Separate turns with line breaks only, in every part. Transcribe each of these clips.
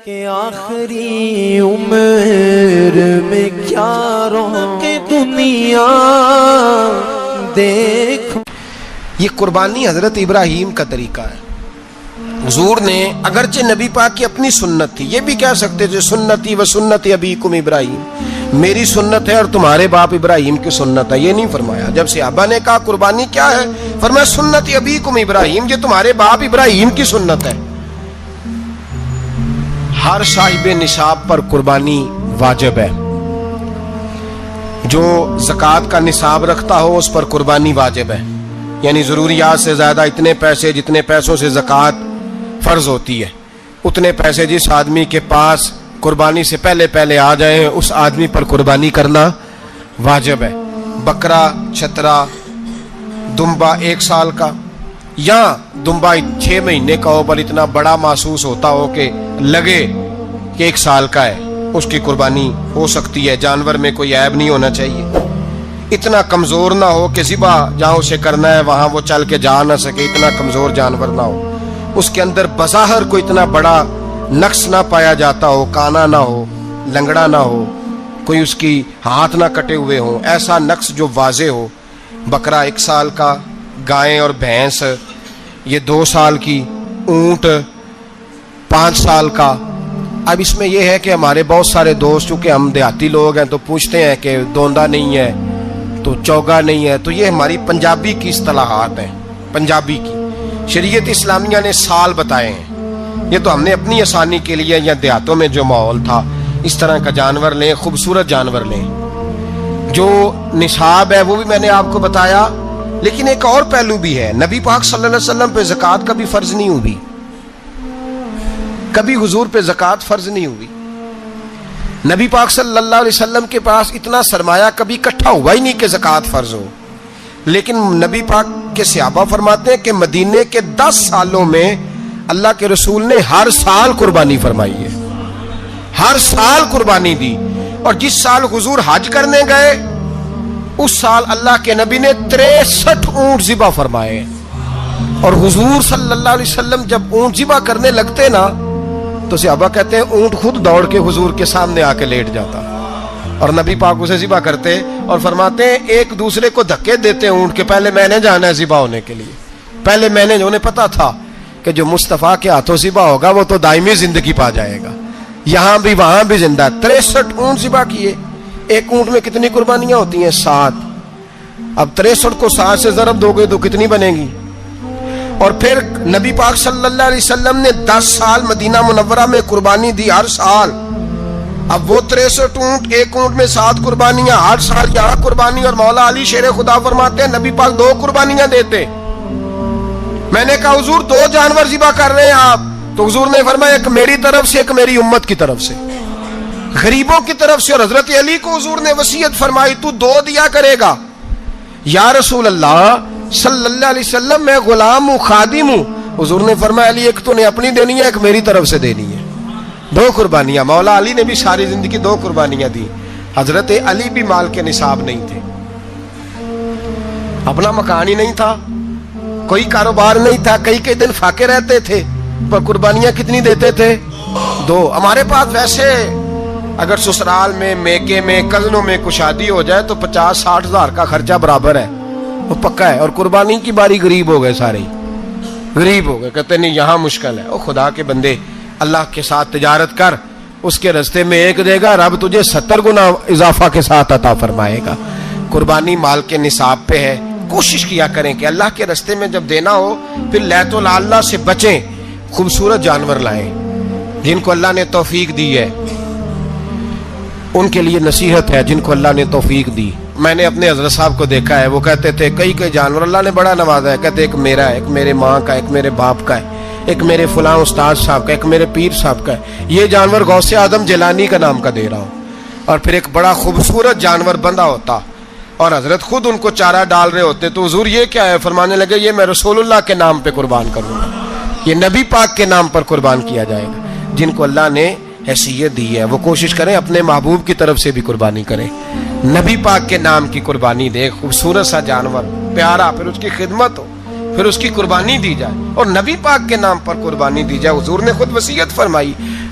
کہ آخری عمر میں کیا رونق دنیا دیکھ.
یہ قربانی حضرت ابراہیم کا طریقہ ہے. حضور نے اگرچہ نبی پاک کی اپنی سنت تھی، یہ بھی کہہ سکتے تھے سنتی و سنت ابیکم ابراہیم، میری سنت ہے اور تمہارے باپ ابراہیم کی سنت ہے. یہ نہیں فرمایا. جب صحابہ نے کہا قربانی کیا ہے، فرمایا سنت ابیکم ابراہیم، یہ تمہارے باپ ابراہیم کی سنت ہے. ہر صاحب نصاب پر قربانی واجب ہے. جو زکوٰۃ کا نصاب رکھتا ہو اس پر قربانی واجب ہے، یعنی ضروریات سے زیادہ اتنے پیسے جتنے پیسوں سے زکوٰۃ فرض ہوتی ہے، اتنے پیسے جس آدمی کے پاس قربانی سے پہلے آ جائیں اس آدمی پر قربانی کرنا واجب ہے. بکرا، چھترا، دمبا 1 سال کا یا دمبا 6 مہینے کا ہو پر اتنا بڑا محسوس ہوتا ہو کہ لگے کہ 1 سال کا ہے، اس کی قربانی ہو سکتی ہے. جانور میں کوئی عیب نہیں ہونا چاہیے، اتنا کمزور نہ ہو کہ ذبح جہاں اسے کرنا ہے وہاں وہ چل کے جا نہ سکے، اتنا کمزور جانور نہ ہو، اس کے اندر بظاہر کوئی اتنا بڑا نقص نہ پایا جاتا ہو، کانا نہ ہو، لنگڑا نہ ہو، کوئی اس کی ہاتھ نہ کٹے ہوئے ہوں، ایسا نقص جو واضح ہو. بکرا 1 سال کا، گائیں اور بھینس یہ 2 سال کی، اونٹ 5 سال کا. اب اس میں یہ ہے کہ ہمارے بہت سارے دوست چونکہ ہم دیہاتی لوگ ہیں تو پوچھتے ہیں کہ دوندا نہیں ہے تو چوگا نہیں ہے، تو یہ ہماری پنجابی کی اصطلاحات ہیں. پنجابی کی شریعت اسلامیہ نے سال بتائے ہیں، یہ تو ہم نے اپنی آسانی کے لیے یا دیہاتوں میں جو ماحول تھا اس طرح کا جانور لیں، خوبصورت جانور لیں. جو نصاب ہے وہ بھی میں نے آپ کو بتایا، لیکن ایک اور پہلو بھی ہے. نبی پاک صلی اللہ علیہ وسلم پہ زکوٰۃ کبھی فرض نہیں ہوئی، کبھی حضور پہ زکوٰۃ فرض نہیں ہوئی. نبی پاک صلی اللہ علیہ وسلم کے پاس اتنا سرمایہ کبھی اکٹھا ہوا ہی نہیں کہ زکوٰۃ فرض ہو. لیکن نبی پاک کے صحابہ فرماتے ہیں کہ مدینے کے 10 سالوں میں اللہ کے رسول نے ہر سال قربانی فرمائی ہے، ہر سال قربانی دی. اور جس سال حضور حج کرنے گئے اس سال اللہ کے نبی نے 63 اونٹ ذبح فرمائے. اور حضور صلی اللہ علیہ وسلم جب اونٹ ذبح کرنے لگتے نا تو صحابہ کہتے ہیں اونٹ خود دوڑ کے حضور کے سامنے آ کے لیٹ جاتا اور نبی پاک اسے ذبح کرتے اور فرماتے ہیں ایک دوسرے کو دھکے دیتے اونٹ کے، پہلے میں نے جانا ہے ذبح ہونے کے لیے، پہلے میں نے. انہیں پتا تھا کہ جو مصطفیٰ کے ہاتھوں ذبح ہوگا وہ تو دائمی زندگی پا جائے گا، یہاں بھی وہاں بھی زندہ. 63 اونٹ ذبح کیے. ایک اونٹ میں کتنی قربانیاں ہوتی ہیں؟ 7. اب 63 کو 7 سے ضرب دو گے تو کتنی بنے گی؟ اور پھر نبی پاک صلی اللہ علیہ وسلم نے 10 سال مدینہ منورہ میں قربانی دی ہر سال. اب وہ 63 اونٹ، ایک اونٹ میں 7 قربانیاں، ہر سال یہاں قربانی. اور مولا علی شیر خدا فرماتے ہیں نبی پاک 2 قربانیاں دیتے. میں نے کہا حضور 2 جانور ذبح کر رہے ہیں آپ، تو حضور نے فرمایا ایک میری طرف سے ایک میری امت کی طرف سے، غریبوں کی طرف سے. اور حضرت علی کو حضور نے وصیت فرمائی تو 2 دیا کرے گا. یا رسول اللہ صلی اللہ علیہ وسلم میں غلام ہوں، خادم ہوں. حضور نے فرمایا علی ایک تو نے اپنی دینی ہے، ایک میری طرف سے دینی ہے. 2 قربانیاں. مولا علی نے بھی ساری زندگی 2 قربانیاں دی. حضرت علی بھی مال کے نصاب نہیں تھے، اپنا مکان ہی نہیں تھا، کوئی کاروبار نہیں تھا، کئی دن فاقے رہتے تھے، پر قربانیاں کتنی دیتے تھے؟ 2. ہمارے پاس ویسے اگر سسرال میں، میکے میں، کزنوں میں کچھ شادی ہو جائے تو 50-60 ہزار کا خرچہ برابر ہے، وہ پکا ہے. اور قربانی کی باری غریب ہو گئے، سارے غریب ہو گئے. کہتے نہیں یہاں مشکل ہے. او خدا کے بندے، اللہ کے ساتھ تجارت کر، اس کے رستے میں 1 دے گا، رب تجھے 70 گنا اضافہ کے ساتھ عطا فرمائے گا. قربانی مال کے نصاب پہ ہے. کوشش کیا کریں کہ اللہ کے رستے میں جب دینا ہو پھر لیت اللہ سے بچیں، خوبصورت جانور لائیں. جن کو اللہ نے توفیق دی ہے ان کے لیے نصیحت ہے، جن کو اللہ نے توفیق دی. میں نے اپنے حضرت صاحب کو دیکھا ہے، وہ کہتے تھے کئی جانور اللہ نے بڑا نوازا ہے. کہتے ایک میرا ہے، ایک میرے ماں کا، ایک میرے باپ کا ہے، ایک میرے فلاں استاد صاحب کا، ایک میرے پیر صاحب کا ہے. یہ جانور غوث اعظم جیلانی کا نام کا دے رہا ہوں. اور پھر ایک بڑا خوبصورت جانور بندہ ہوتا اور حضرت خود ان کو چارہ ڈال رہے ہوتے تو حضور یہ کیا ہے؟ فرمانے لگے یہ میں رسول اللہ کے نام پہ قربان کروں گا، یہ نبی پاک کے نام پر قربان کیا جائے گا. جن کو اللہ نے حیثیت دی ہے وہ کوشش کریں اپنے محبوب کی طرف سے بھی قربانی کریں، نبی پاک کے نام کی قربانی دے. خوبصورت سا جانور پیارا، پھر اس کی خدمت ہو، پھر اس کی قربانی دی جائے اور نبی پاک کے نام پر قربانی دی جائے. حضور نے خود وصیت فرمائی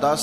10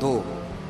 2,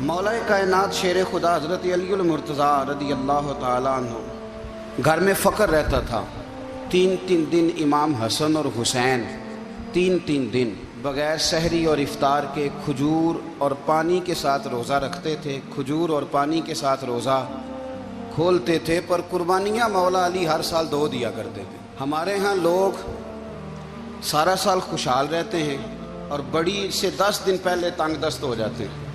مولا کائنات شیر خدا حضرت علی المرتضیٰ رضی اللہ تعالیٰ عنہ گھر میں فقر رہتا تھا. 3 دن امام حسن اور حسین 3 دن بغیر سحری اور افطار کے کھجور اور پانی کے ساتھ روزہ رکھتے تھے. کھجور اور پانی کے ساتھ روزہ کھولتے تھے، پر قربانیاں مولا علی ہر سال 2 دیا کرتے تھے. ہمارے ہاں لوگ سارا سال خوشحال رہتے ہیں اور بڑی سے 10 دن پہلے تنگ دست ہو جاتے ہیں.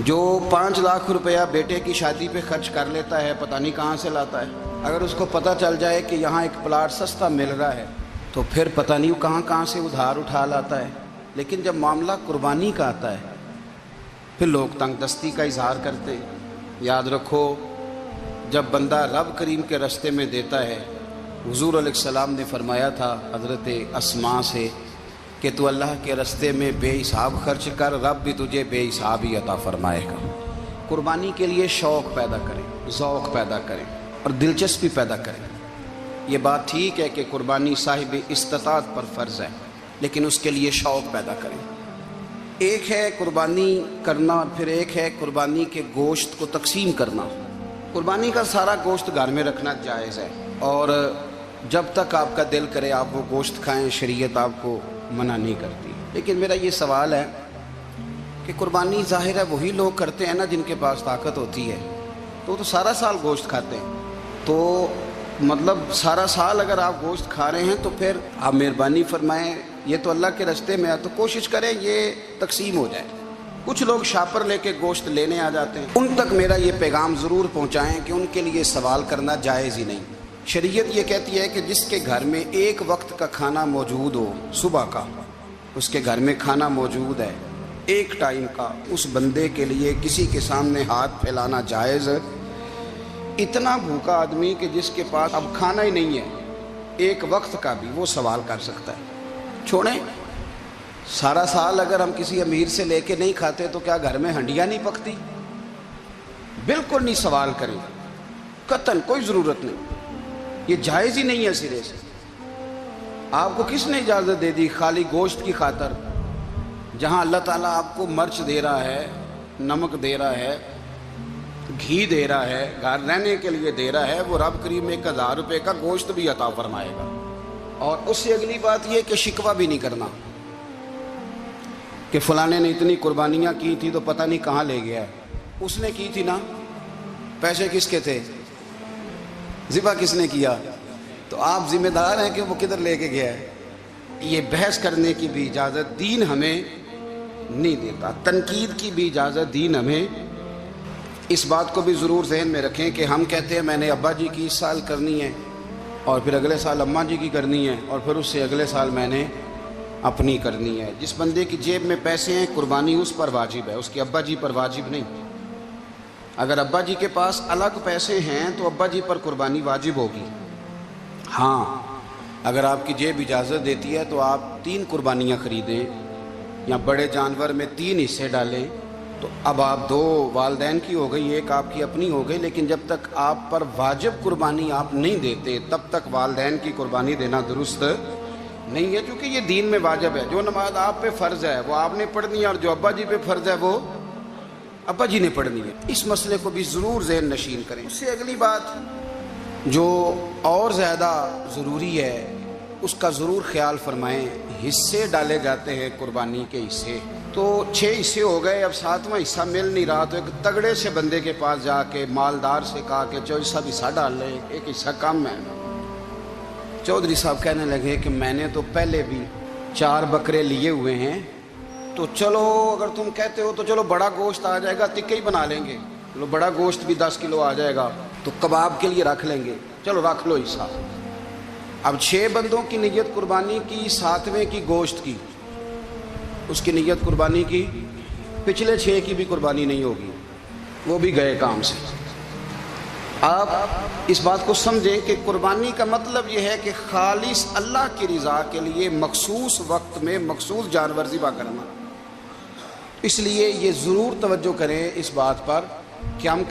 جو 5 لاکھ روپیہ بیٹے کی شادی پہ خرچ کر لیتا ہے پتہ نہیں کہاں سے لاتا ہے. اگر اس کو پتہ چل جائے کہ یہاں ایک پلاٹ سستا مل رہا ہے تو پھر پتہ نہیں کہاں سے ادھار اٹھا لاتا ہے. لیکن جب معاملہ قربانی کا آتا ہے پھر لوگ تنگ دستی کا اظہار کرتے ہیں. یاد رکھو، جب بندہ رب کریم کے راستے میں دیتا ہے، حضور علیہ السلام نے فرمایا تھا حضرت اسماء سے کہ تو اللہ کے راستے میں بے حساب خرچ کر، رب بھی تجھے بے حساب ہی عطا فرمائے گا. قربانی کے لیے شوق پیدا کریں، ذوق پیدا کریں اور دلچسپی پیدا کریں. یہ بات ٹھیک ہے کہ قربانی صاحب استطاعت پر فرض ہے، لیکن اس کے لیے شوق پیدا کریں. ایک ہے قربانی کرنا اور پھر ایک ہے قربانی کے گوشت کو تقسیم کرنا. قربانی کا سارا گوشت گھر میں رکھنا جائز ہے، اور جب تک آپ کا دل کرے آپ وہ گوشت کھائیں، شریعت آپ کو منع نہیں کرتی. لیکن میرا یہ سوال ہے کہ قربانی ظاہر ہے وہی لوگ کرتے ہیں نا جن کے پاس طاقت ہوتی ہے، تو سارا سال گوشت کھاتے ہیں. تو مطلب سارا سال اگر آپ گوشت کھا رہے ہیں تو پھر آپ مہربانی فرمائیں، یہ تو اللہ کے راستے میں ہے تو کوشش کریں یہ تقسیم ہو جائے. کچھ لوگ شاپر لے کے گوشت لینے آ جاتے ہیں، ان تک میرا یہ پیغام ضرور پہنچائیں کہ ان کے لیے سوال کرنا جائز ہی نہیں. شریعت یہ کہتی ہے کہ جس کے گھر میں ایک وقت کا کھانا موجود ہو، صبح کا اس کے گھر میں کھانا موجود ہے ایک ٹائم کا، اس بندے کے لیے کسی کے سامنے ہاتھ پھیلانا جائز ہے. اتنا بھوکا آدمی کہ جس کے پاس اب کھانا ہی نہیں ہے ایک وقت کا بھی، وہ سوال کر سکتا ہے. چھوڑیں، سارا سال اگر ہم کسی امیر سے لے کے نہیں کھاتے تو کیا گھر میں ہنڈیاں نہیں پکتی؟ بالکل نہیں سوال کریں، قطعاً کوئی ضرورت نہیں، یہ جائز ہی نہیں ہے سرے سے. آپ کو کس نے اجازت دے دی خالی گوشت کی خاطر؟ جہاں اللہ تعالیٰ آپ کو مرچ دے رہا ہے، نمک دے رہا ہے، گھی دے رہا ہے، گھر رہنے کے لیے دے رہا ہے، وہ رب کریم 1000 روپے کا گوشت بھی عطا فرمائے گا. اور اس سے اگلی بات یہ کہ شکوہ بھی نہیں کرنا کہ فلانے نے اتنی قربانیاں کی تھی تو پتہ نہیں کہاں لے گیا ہے. اس نے کی تھی نا، پیسے کس کے تھے، ذبح کس نے کیا، تو آپ ذمہ دار ہیں کہ وہ کدھر لے کے گیا ہے. یہ بحث کرنے کی بھی اجازت دین ہمیں نہیں دیتا، تنقید کی بھی اجازت دین ہمیں. اس بات کو بھی ضرور ذہن میں رکھیں کہ ہم کہتے ہیں میں نے ابا جی کی اس سال کرنی ہے اور پھر اگلے سال اماں جی کی کرنی ہے اور پھر اس سے اگلے سال میں نے اپنی کرنی ہے. جس بندے کی جیب میں پیسے ہیں قربانی اس پر واجب ہے، اس کے ابا جی پر واجب نہیں. اگر ابا جی کے پاس الگ پیسے ہیں تو ابا جی پر قربانی واجب ہوگی. ہاں، اگر آپ کی جیب اجازت دیتی ہے تو آپ 3 قربانیاں خریدیں یا بڑے جانور میں 3 حصے ڈالیں، تو اب آپ 2 والدین کی ہو گئی، ایک آپ کی اپنی ہو گئی. لیکن جب تک آپ پر واجب قربانی آپ نہیں دیتے تب تک والدین کی قربانی دینا درست نہیں ہے، کیونکہ یہ دین میں واجب ہے. جو نماز آپ پہ فرض ہے وہ آپ نے پڑھنی ہے، اور جو ابا جی پہ فرض ہے وہ ابا جی نے پڑھنی ہے. اس مسئلے کو بھی ضرور ذہن نشین کریں. اس سے اگلی بات جو اور زیادہ ضروری ہے اس کا ضرور خیال فرمائیں. حصے ڈالے جاتے ہیں قربانی کے حصے، تو 6 حصے ہو گئے، اب 7واں حصہ مل نہیں رہا تو ایک تگڑے سے بندے کے پاس جا کے مالدار سے کہا کہ چودھری صاحب حصہ ڈال لیں، ایک حصہ کم ہے. چودھری صاحب کہنے لگے کہ میں نے تو پہلے بھی 4 بکرے لیے ہوئے ہیں، تو چلو اگر تم کہتے ہو تو چلو بڑا گوشت آ جائے گا، تکے ہی بنا لیں گے، چلو بڑا گوشت بھی 10 کلو آ جائے گا تو کباب کے لیے رکھ لیں گے، چلو رکھ لو حصہ. اب 6 بندوں کی نیت قربانی کی، 7ویں کی گوشت کی، اس کی نیت قربانی کی، پچھلے 6 کی بھی قربانی نہیں ہوگی، وہ بھی گئے کام سے. آپ اس بات کو سمجھیں کہ قربانی کا مطلب یہ ہے کہ خالص اللہ کی رضا کے لیے مخصوص وقت میں مخصوص جانور ذبح کرنا. اس لیے یہ ضرور توجہ کریں اس بات پر کہ ہم